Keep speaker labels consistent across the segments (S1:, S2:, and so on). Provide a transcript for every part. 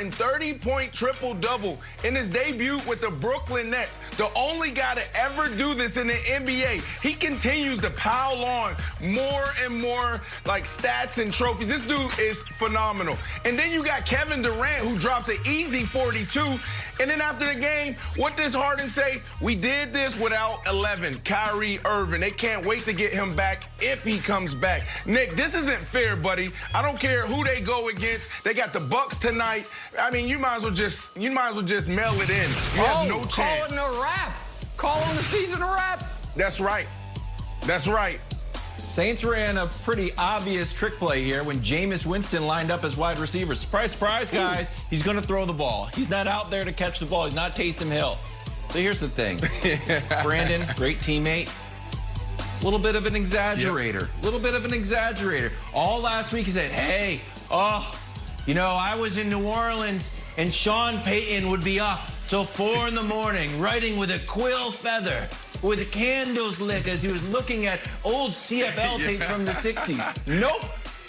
S1: and 30-point triple-double in his debut with the Brooklyn Nets. The only guy to ever do this in the NBA. He continues to pile on more and more like stats and trophies. This dude is phenomenal. And then you got Kevin Durant, who drops an easy 42. And then after the game, what does Harden say? We did this without 11, Kyrie Irving. They can't wait to get him back if he comes back. Nick, this isn't fair, buddy. I don't care who they go against. They got the Bucks tonight. I mean, you might as well just mail it in. You have no chance.
S2: Calling a wrap. Calling the season a wrap.
S1: That's right. That's right.
S3: Saints ran a pretty obvious trick play here when Jameis Winston lined up as wide receiver. Surprise, surprise, guys. He's going to throw the ball. He's not out there to catch the ball. He's not Taysom Hill. So here's the thing. Brandon, great teammate. A little bit of an exaggerator. A little bit of an exaggerator. All last week he said, hey, you know, I was in New Orleans and Sean Payton would be up till 4 in the morning writing with a quill feather with candles lit as he was looking at old CFL tapes from the 60s. Nope.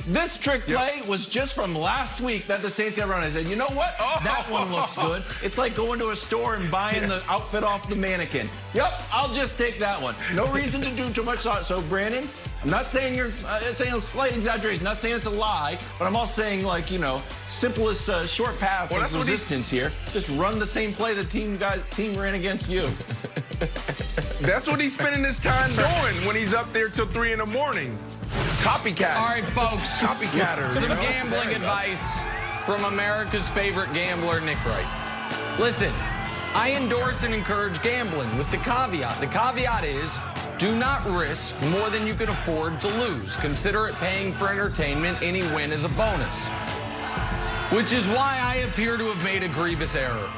S3: This trick play was just from last week that the Saints got around. I said, you know what? That one looks good. It's like going to a store and buying the outfit off the mannequin. Yep, I'll just take that one. No reason to do too much thought. So, Brandon, I'm not saying you're saying a slight exaggeration. Not saying it's a lie, but I'm also saying, like, you know, simplest short path of resistance here. Just run the same play the team ran against you.
S1: That's what he's spending his time doing when he's up there till 3 in the morning. Copycat.
S2: All right, folks.
S1: Copycatter.
S2: Some gambling advice from America's favorite gambler, Nick Wright. Listen, I endorse and encourage gambling with the caveat. The caveat is, do not risk more than you can afford to lose. Consider it paying for entertainment. Any win is a bonus. Which is why I appear to have made a grievous error.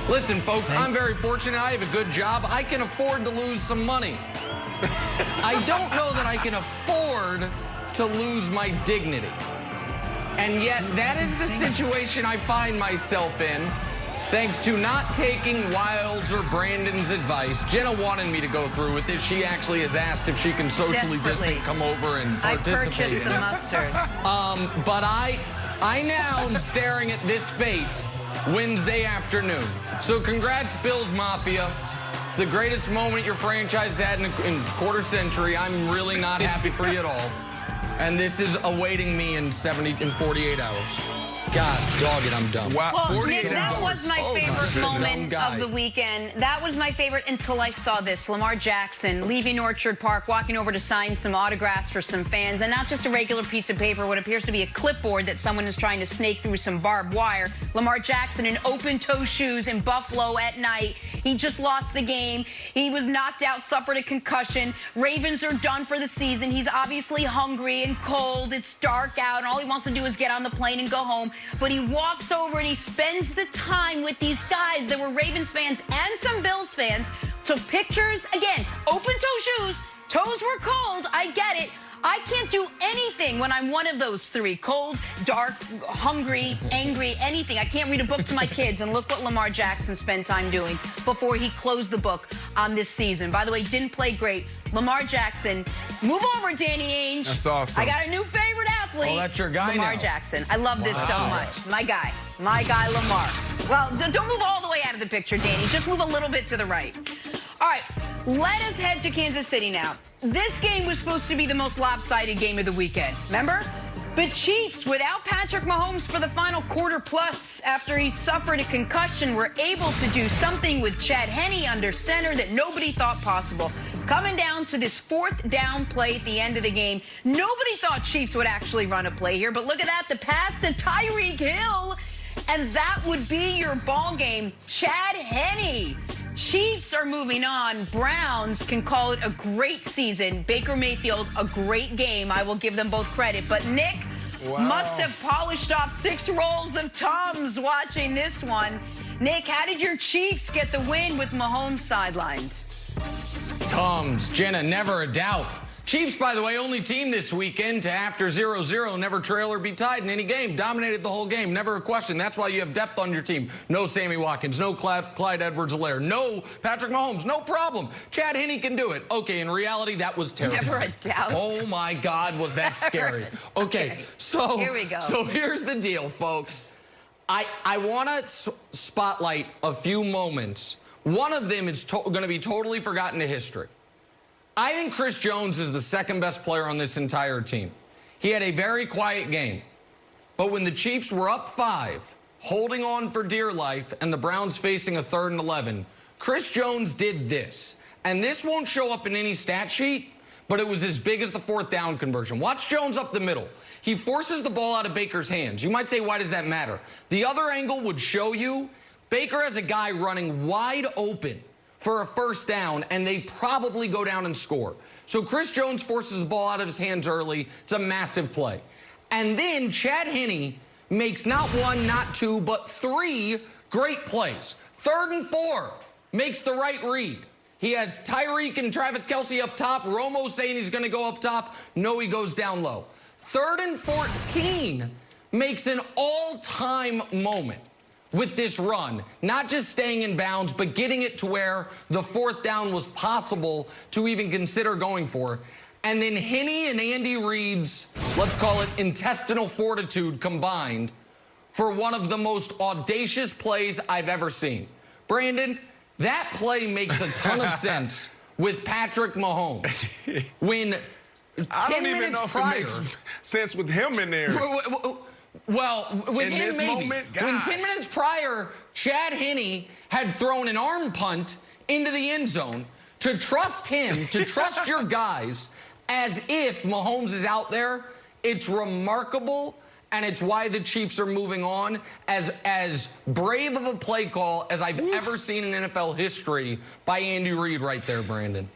S2: Listen, folks, I'm very fortunate. I have a good job. I can afford to lose some money. I don't know that I can afford to lose my dignity. And yet, that is the situation I find myself in, thanks to not taking Wild's or Brandon's advice. Jenna wanted me to go through with this. She actually has asked if she can socially distant come over and participate.
S4: I purchased the mustard.
S2: But I now am staring at this fate Wednesday afternoon. So congrats, Bills Mafia. It's the greatest moment your franchise had in a quarter century. I'm really not happy for you at all. And this is awaiting me in 48 hours. God, dog it, I'm done.
S1: Wow.
S4: Well, Nick, that was my favorite moment of the weekend. That was my favorite until I saw this. Lamar Jackson leaving Orchard Park, walking over to sign some autographs for some fans, and not just a regular piece of paper, what appears to be a clipboard that someone is trying to snake through some barbed wire. Lamar Jackson in open-toe shoes in Buffalo at night. He just lost the game. He was knocked out, suffered a concussion. Ravens are done for the season. He's obviously hungry and cold. It's dark out, and all he wants to do is get on the plane and go home. But he walks over and he spends the time with these guys that were Ravens fans and some Bills fans. Took pictures. Again, open-toe shoes. Toes were cold. I get it. I can't do anything when I'm one of those three. Cold, dark, hungry, angry, anything. I can't read a book to my kids. And look what Lamar Jackson spent time doing before he closed the book on this season. By the way, didn't play great. Lamar Jackson. Move over, Danny Ainge.
S1: That's awesome.
S4: I got a new favorite athlete.
S2: Oh, that's your guy
S4: Lamar
S2: now.
S4: Jackson. I love this so much. My guy, Lamar. Well, don't move all the way out of the picture, Danny. Just move a little bit to the right. All right, let us head to Kansas City now. This game was supposed to be the most lopsided game of the weekend. Remember? But Chiefs, without Patrick Mahomes for the final quarter plus after he suffered a concussion, were able to do something with Chad Henne under center that nobody thought possible. Coming down to this 4th down play at the end of the game, nobody thought Chiefs would actually run a play here. But look at that, the pass to Tyreek Hill, and that would be your ball game. Chad Henne. Chiefs are moving on. Browns can call it a great season. Baker Mayfield, a great game. I will give them both credit. But Nick must have polished off 6 rolls of Tums watching this one. Nick, how did your Chiefs get the win with Mahomes sidelined?
S2: Tums, Jenna, never a doubt. Chiefs, by the way, only team this weekend to after 0-0, never trail or be tied in any game. Dominated the whole game, never a question. That's why you have depth on your team. No Sammy Watkins, no Clyde Edwards-Helaire, no Patrick Mahomes, no problem. Chad Henne can do it. Okay, in reality, that was terrible.
S4: Never a doubt.
S2: Oh, my God, was that scary. Okay, so
S4: here we go.
S2: So here's the deal, folks. I want to spotlight a few moments. One of them is going to be totally forgotten to history. I think Chris Jones is the second best player on this entire team. He had a very quiet game. But when the Chiefs were up 5, holding on for dear life, and the Browns facing a 3rd and 11, Chris Jones did this. And this won't show up in any stat sheet, but it was as big as the 4th down conversion. Watch Jones up the middle. He forces the ball out of Baker's hands. You might say, why does that matter? The other angle would show you Baker has a guy running wide open for a 1st down, and they probably go down and score. So Chris Jones forces the ball out of his hands early. It's a massive play. And then Chad Henne makes not 1, not 2, but 3 great plays. 3rd and 4, makes the right read. He has Tyreek and Travis Kelce up top. Romo saying he's going to go up top. No, he goes down low. 3rd and 14 makes an all-time moment with this run. Not just staying in bounds, but getting it to where the 4th down was possible to even consider going for. And then Henne and Andy Reid's, let's call it intestinal fortitude combined for one of the most audacious plays I've ever seen. Brandon, that play makes a ton of sense with Patrick Mahomes. When 10 minutes prior,
S1: it makes sense with him in there.
S2: Well, with
S1: in
S2: him maybe.
S1: Moment,
S2: when 10 minutes prior, Chad Henne had thrown an arm punt into the end zone. To trust him, to trust your guys as if Mahomes is out there, it's remarkable. And it's why the Chiefs are moving on. As brave of a play call as I've ever seen in NFL history by Andy Reid right there, Brandon.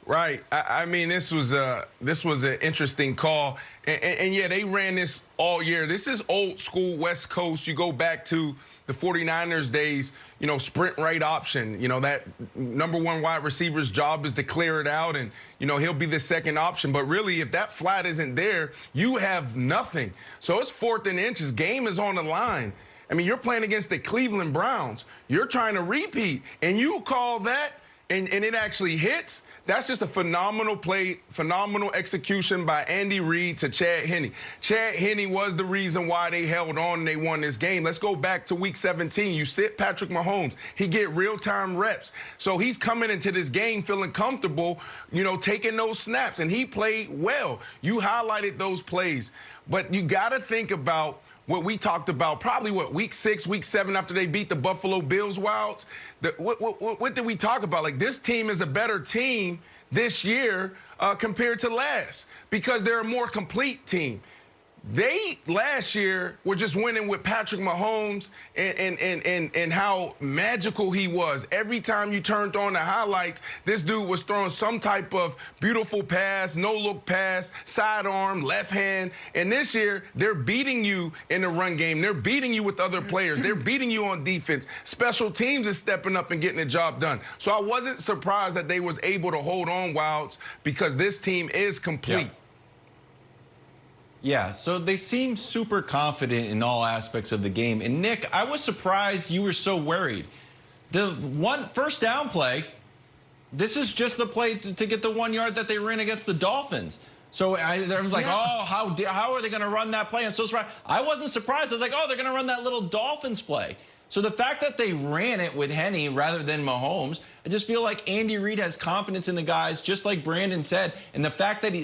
S1: Right. I mean, this was an interesting call. And yeah, they ran this all year. This is old school West Coast. You go back to the 49ers days, you know, sprint right option. You know, that #1 wide receiver's job is to clear it out, and, you know, he'll be the second option. But really, if that flat isn't there, you have nothing. So it's 4th and inches. Game is on the line. I mean, you're playing against the Cleveland Browns. You're trying to repeat, and you call that, and it actually hits. That's just a phenomenal play, phenomenal execution by Andy Reid to Chad Henne. Chad Henne was the reason why they held on and they won this game. Let's go back to Week 17. You sit Patrick Mahomes. He get real-time reps. So he's coming into this game feeling comfortable, you know, taking those snaps, and he played well. You highlighted those plays. But you got to think about what we talked about, probably, Week 6, Week 7, after they beat the Buffalo Bills Wilds. What did we talk about? Like, this team is a better team this year compared to last because they're a more complete team. They, last year, were just winning with Patrick Mahomes and how magical he was. Every time you turned on the highlights, this dude was throwing some type of beautiful pass, no-look pass, sidearm, left hand. And this year, they're beating you in the run game. They're beating you with other players. They're beating you on defense. Special teams is stepping up and getting the job done. So I wasn't surprised that they was able to hold on, Wilds, because this team is complete.
S3: Yeah, so they seem super confident in all aspects of the game. And, Nick, I was surprised you were so worried. The 1st down play, this is just the play to get the 1 yard that they ran against the Dolphins. So I was like, oh, how are they going to run that play? I'm so surprised. I wasn't surprised. I was like, oh, they're going to run that little Dolphins play. So the fact that they ran it with Henne rather than Mahomes, I just feel like Andy Reid has confidence in the guys, just like Brandon said. And the fact that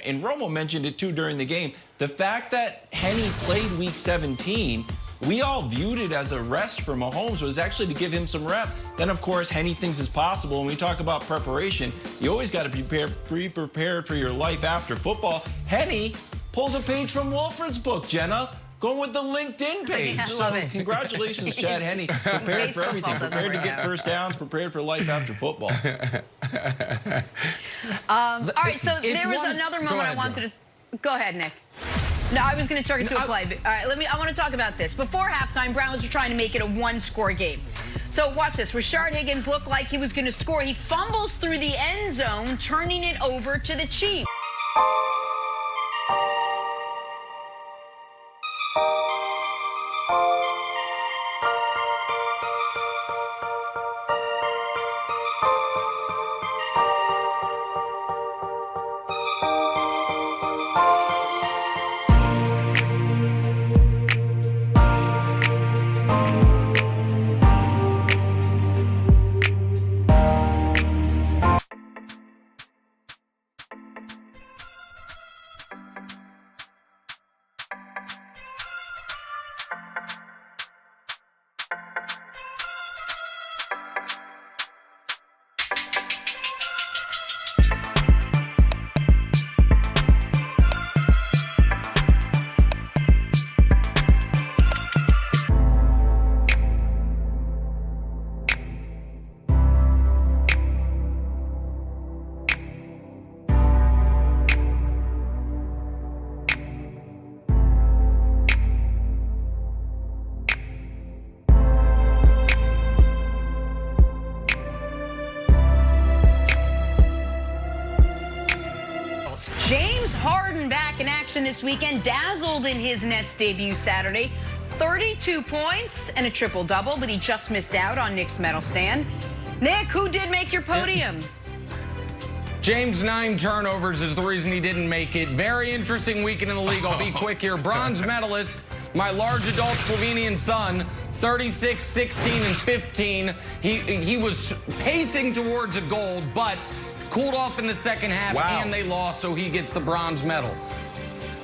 S3: and Romo mentioned it too during the game, the fact that Henne played Week 17, we all viewed it as a rest for Mahomes, was actually to give him some rep. Then, of course, Henne thinks it's possible. When we talk about preparation, you always got to be prepared for your life after football. Henne pulls a page from Wilfred's book, Jenna. Going with the LinkedIn page.
S4: Yeah,
S3: so congratulations, Chad Henne. Prepared for everything. Prepared to get first downs. Prepared for life after football.
S4: All right, so there was another moment I wanted to... Go ahead, Nick. No, I was going to turn it to a play. All right, I want to talk about this. Before halftime, Browns were trying to make it a one-score game. So watch this. Rashard Higgins looked like he was going to score. He fumbles through the end zone, turning it over to the Chiefs. Harden back in action this weekend, dazzled in his Nets debut Saturday. 32 points and a triple-double, but he just missed out on Nick's medal stand. Nick, who did make your podium?
S2: James, 9 turnovers is the reason he didn't make it. Very interesting weekend in the league. I'll be quick here. Bronze medalist, my large adult Slovenian son, 36, 16, and 15. He was pacing towards a gold, but cooled off in the second half, and they lost, so he gets the bronze medal.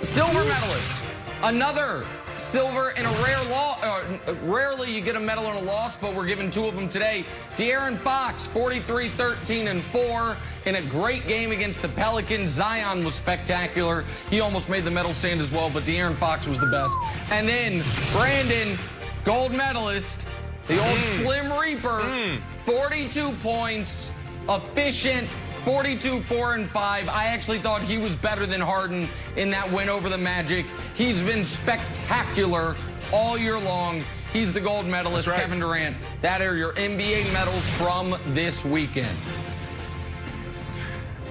S2: Silver medalist, another silver in a rarely you get a medal in a loss, but we're giving 2 of them today. De'Aaron Fox, 43, 13, and 4 in a great game against the Pelicans. Zion was spectacular. He almost made the medal stand as well, but De'Aaron Fox was the best. And then Brandon, gold medalist, the old Slim Reaper, 42 points, efficient, 42, 4, and 5. I actually thought he was better than Harden in that win over the Magic. He's been spectacular all year long. He's the gold medalist. That's right. Kevin Durant. That are your NBA medals from this weekend.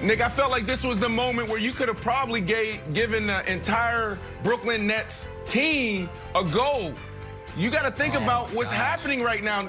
S1: Nick, I felt like this was the moment where you could have probably given the entire Brooklyn Nets team a gold. You got to think about what's happening right now.